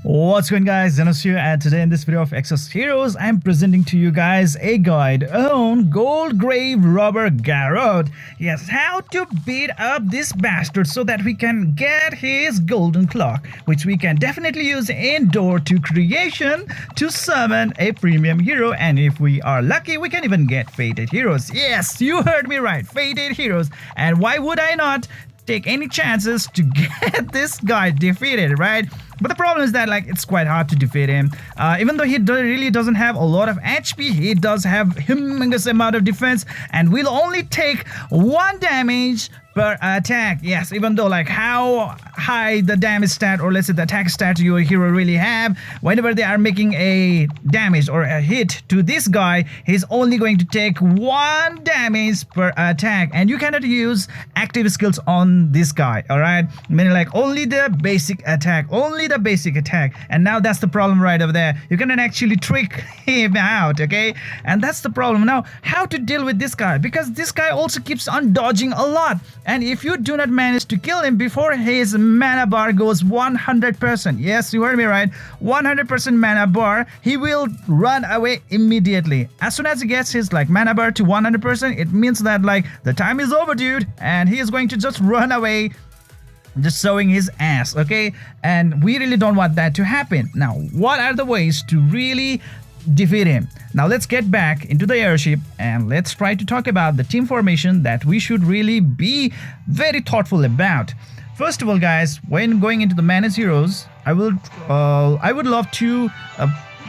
What's going guys, Zennosh here, and today in this video of Exos Heroes, I'm presenting to you guys a guide on Gold Grave Robber Garotte. Yes, how to beat up this bastard so that we can get his golden clock, which we can definitely use in Door to Creation to summon a premium hero, and if we are lucky, we can even get Fated Heroes. Yes, you heard me right, Fated Heroes. And why would I not take any chances to get this guy defeated, right? But the problem is that it's quite hard to defeat him. Even though he really doesn't have a lot of HP, he does have humongous amount of defense and will only take 1 damage per attack. Yes, even though how high the damage stat, or let's say the attack stat your hero really have, whenever they are making a damage or a hit to this guy, he's only going to take 1 damage per attack, and you cannot use active skills on this guy. All right, meaning only the basic attack, and now that's the problem right over there. You cannot actually trick him out, okay? And that's the problem. Now, how to deal with this guy, because this guy also keeps on dodging a lot, and if you do not manage to kill him before his mana bar goes 100%, yes, you heard me right, 100% mana bar, he will run away immediately. As soon as he gets his mana bar to 100%, it means that the time is over, dude, and he is going to just run away, just showing his ass, okay? And we really don't want that to happen. Now, what are the ways to really defeat him? Now let's get back into the airship and let's try to talk about the team formation that we should really be very thoughtful about. First of all, guys, when going into the managed heroes, I would love to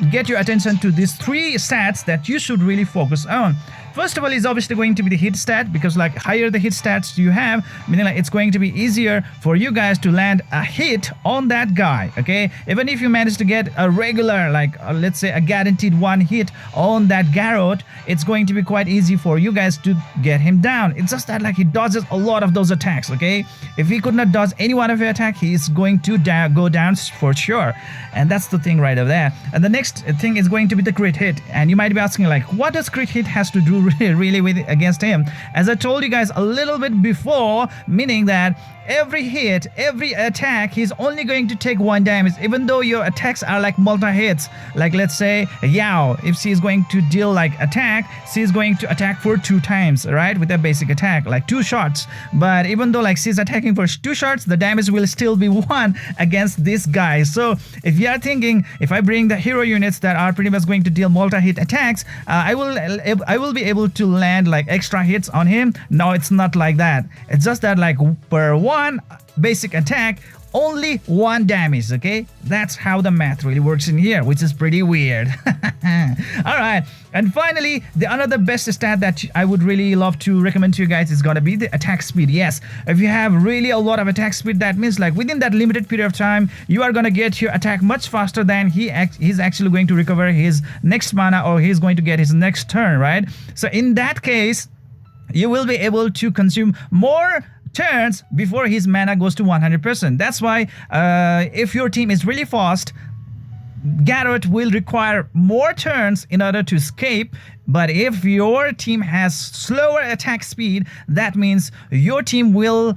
get your attention to these 3 stats that you should really focus on. First of all is obviously going to be the hit stat, because higher the hit stats you have, meaning it's going to be easier for you guys to land a hit on that guy, okay? Even if you manage to get a regular, let's say a guaranteed 1 hit on that Garotte, it's going to be quite easy for you guys to get him down. It's just that he dodges a lot of those attacks, okay? If he could not dodge any one of your attack, he is going to go down for sure. And that's the thing right over there. And the next thing is going to be the crit hit. And you might be asking what does crit hit has to do really with against him? As I told you guys a little bit before, meaning that every hit, every attack, he's only going to take 1 damage, even though your attacks are multi-hits. Let's say Yao, if she is going to deal attack, she is going to attack for 2 times, right, with a basic attack, 2 shots. But even though she's attacking for 2 shots, the damage will still be 1 against this guy. So if you are thinking, if I bring the hero units that are pretty much going to deal multi-hit attacks, I will be able to land extra hits on him. No, it's not like that. It's just that per 1 basic attack, only 1 damage, okay? That's how the math really works in here, which is pretty weird. All right, and finally, the another best stat that I would really love to recommend to you guys is gonna be the attack speed. Yes, if you have really a lot of attack speed, that means within that limited period of time, you are gonna get your attack much faster than he's actually going to recover his next mana, or he's going to get his next turn, right? So in that case, you will be able to consume more turns before his mana goes to 100%. That's why if your team is really fast, Garotte will require more turns in order to escape. But if your team has slower attack speed, that means your team will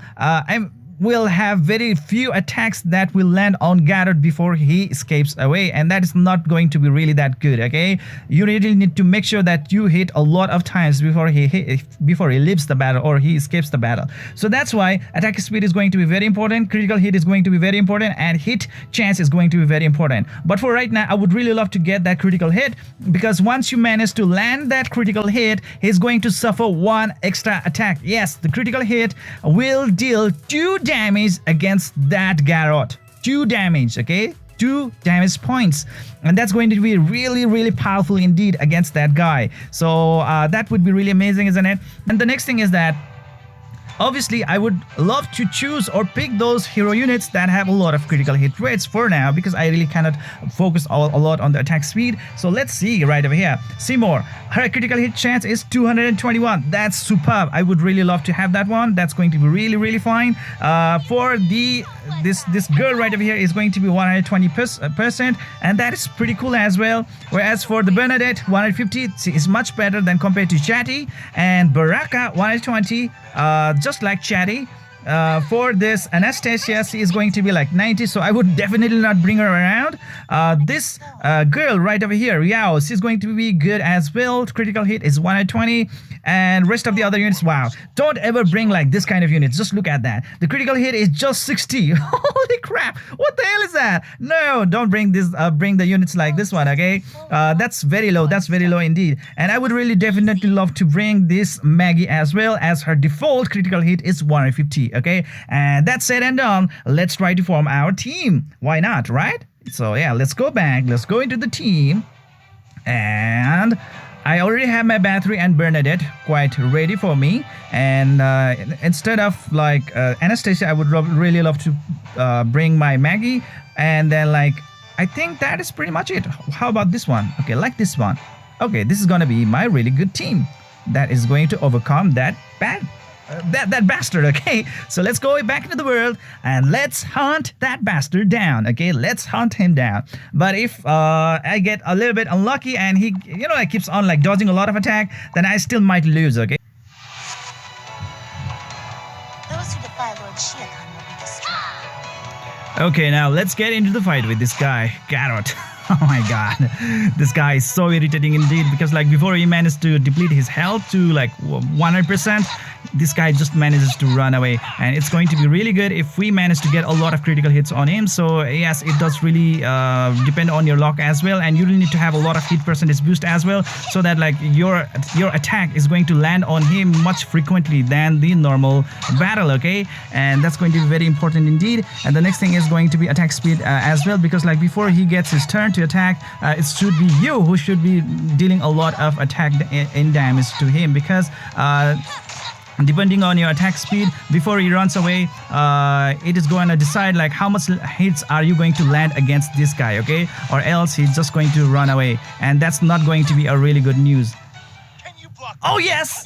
have very few attacks that will land on Garotte before he escapes away, and that is not going to be really that good, okay? You really need to make sure that you hit a lot of times before he leaves the battle or he escapes the battle. So that's why attack speed is going to be very important, critical hit is going to be very important, and hit chance is going to be very important. But for right now, I would really love to get that critical hit, because once you manage to land that critical hit, he's going to suffer 1 extra attack. Yes, the critical hit will deal 2 damage against that Garotte. 2 damage, okay? 2 damage points, and that's going to be really powerful indeed against that guy. So that would be really amazing, isn't it? And the next thing is that obviously, I would love to choose or pick those hero units that have a lot of critical hit rates for now, because I really cannot focus a lot on the attack speed. So let's see right over here. Seymour, her critical hit chance is 221. That's superb. I would really love to have that one. That's going to be really fine. For this girl right over here is going to be 120%, and that is pretty cool as well. Whereas for the Bernadette, 150 is much better than compared to Chatty, and Baraka 120, just like Chatty. for this Anastasia, she is going to be like 90, so I would definitely not bring her around. This girl right over here, Yao, she's going to be good as well. Critical hit is 120, and rest of the other units, wow, don't ever bring like this kind of units. Just look at that. The critical hit is just 60. Holy crap, what the hell is that? No, don't bring this, bring the units like this one, okay? That's very low, that's very low indeed. And I would really definitely love to bring this Maggie as well, as her default critical hit is 150, okay? And that's said and done, let's try to form our team. Why not, right? So yeah, let's go back, let's go into the team. And I already have my battery and Bernadette quite ready for me. And instead of like Anastasia, I would really love to bring my Maggie. And then like, I think that is pretty much it. How about this one? Okay, like this one. Okay, this is gonna be my really good team that is going to overcome that that bastard. Okay, so let's go back into the world and let's hunt that bastard down. Okay, let's hunt him down. But if I get a little bit unlucky and he, you know, like keeps on like dodging a lot of attack, then I still might lose. Okay. Those who defy Lord Shiatan will be destroyed. Okay, now let's get into the fight with this guy, Garotte. Oh my god, this guy is so irritating indeed, because like before he managed to deplete his health to like 100%, this guy just manages to run away, and it's going to be really good if we manage to get a lot of critical hits on him. So yes, it does really depend on your luck as well, and you really need to have a lot of hit percentage boost as well, so that like your attack is going to land on him much frequently than the normal battle, okay? And that's going to be very important indeed. And the next thing is going to be attack speed as well, because like before he gets his turn to attack, it should be you who should be dealing a lot of attack in damage to him, because depending on your attack speed before he runs away, it is going to decide like how much hits are you going to land against this guy, okay? Or else he's just going to run away, and that's not going to be a really good news. Oh yes,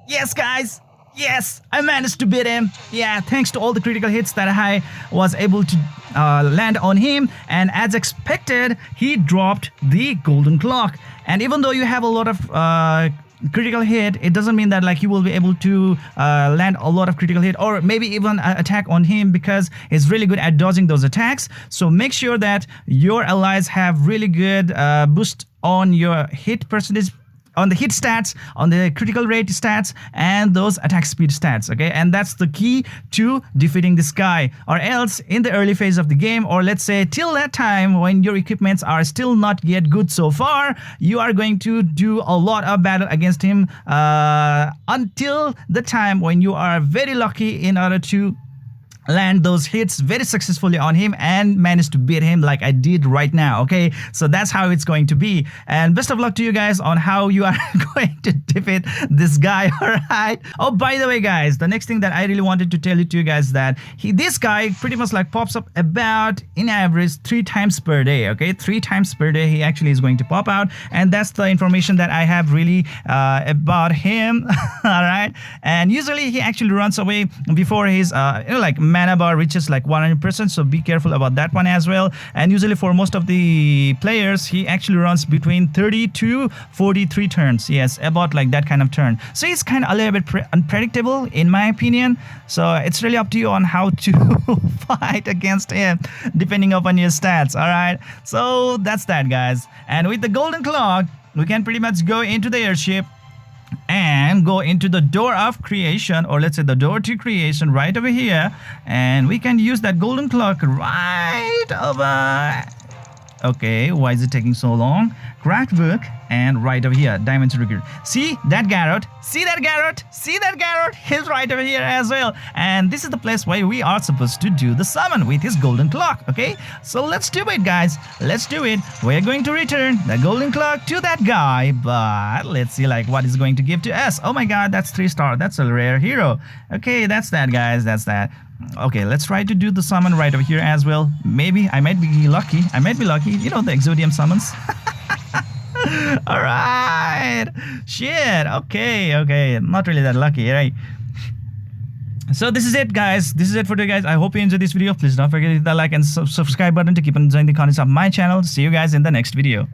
yes guys, yes, I managed to beat him. Yeah, thanks to all the critical hits that I was able to land on him. And as expected, he dropped the golden clock. And even though you have a lot of critical hit, it doesn't mean that like you will be able to land a lot of critical hit, or maybe even attack on him, because he's really good at dodging those attacks. So make sure that your allies have really good boost on your hit percentage, on the hit stats, on the critical rate stats, and those attack speed stats, okay? And that's the key to defeating this guy. Or else in the early phase of the game, or let's say till that time when your equipments are still not yet good so far, you are going to do a lot of battle against him until the time when you are very lucky in order to land those hits very successfully on him and manage to beat him like I did right now, okay? So that's how it's going to be. And best of luck to you guys on how you are going to defeat this guy, alright? Oh, by the way guys, the next thing that I really wanted to tell you to you guys, that this guy pretty much like pops up about in average 3 times per day, okay? 3 times per day he actually is going to pop out, and that's the information that I have really about him. Alright, and usually he actually runs away before his you know, like mana bar reaches like 100%, so be careful about that one as well. And usually for most of the players, he actually runs between 30 to 43 turns. Yes, about like that kind of turn. So it's kind of a little bit unpredictable in my opinion. So it's really up to you on how to fight against him depending upon your stats. All right, so that's that guys. And with the golden clock, we can pretty much go into the airship and go into the door of creation, or let's say the door to creation right over here, and we can use that golden clock right over. Okay, why is it taking so long? Craft book, and right over here, dimension recruit. See that Garotte? See that Garotte? See that Garotte? He's right over here as well. And this is the place where we are supposed to do the summon with his golden clock. Okay, so let's do it, guys. Let's do it. We're going to return the golden clock to that guy, but let's see like what is going to give to us. Oh my god, that's 3-star. That's a rare hero. Okay, that's that, guys. That's that. Okay, let's try to do the summon right over here as well. Maybe I might be lucky. I might be lucky. You know, the Exodium summons. All right. Shit. Okay. Not really that lucky, right? So this is it, guys. This is it for today, guys. I hope you enjoyed this video. Please don't forget to hit the like and subscribe button to keep on enjoying the contents of my channel. See you guys in the next video.